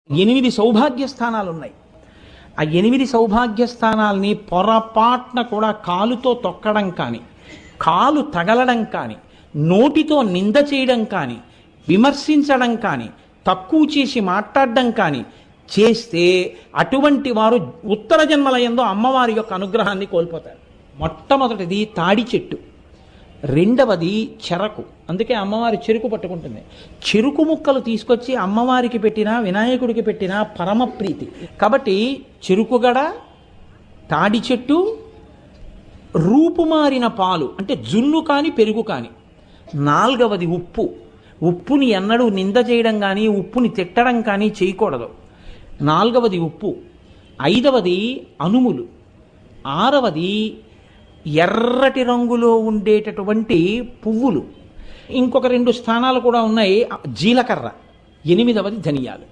8 సౌభాగ్య స్థానాలు ఉన్నాయి. ఆ 8 సౌభాగ్య స్థానాల్ని పొరపాటున కూడా కాలుతో తొక్కడం కానీ, కాలు తగలడం కానీ, నోటితో నింద చేయడం కానీ, విమర్శించడం కానీ, తక్కువ చేసి మాట్లాడడం కానీ చేస్తే అటువంటి వారు ఉత్తర జన్మలయందు అమ్మవారి యొక్క అనుగ్రహాన్ని కోల్పోతారు. మొట్టమొదటిది తాడి చెట్టు, రెండవది చెరకు. అందుకే అమ్మవారి చెరుకు పట్టుకుంటుంది. చెరుకు ముక్కలు తీసుకొచ్చి అమ్మవారికి పెట్టినా వినాయకుడికి పెట్టినా పరమ ప్రీతి. కాబట్టి చెరుకుగడ, తాడి చెట్టు, రూపుమారిన పాలు అంటే జున్ను కానీ పెరుగు కానీ. నాలుగవది ఉప్పు. ఉప్పుని ఎన్నడూ నింద చేయడం కానీ ఉప్పుని తిట్టడం కానీ చేయకూడదు. నాలుగవది ఉప్పు. ఐదవది అనుములు. ఆరవది ఎర్రటి రంగులో ఉండేటటువంటి పువ్వులు. ఇంకొక 2 స్థానాలు కూడా ఉన్నాయి. జీలకర్ర. 8వది ధనియాలు.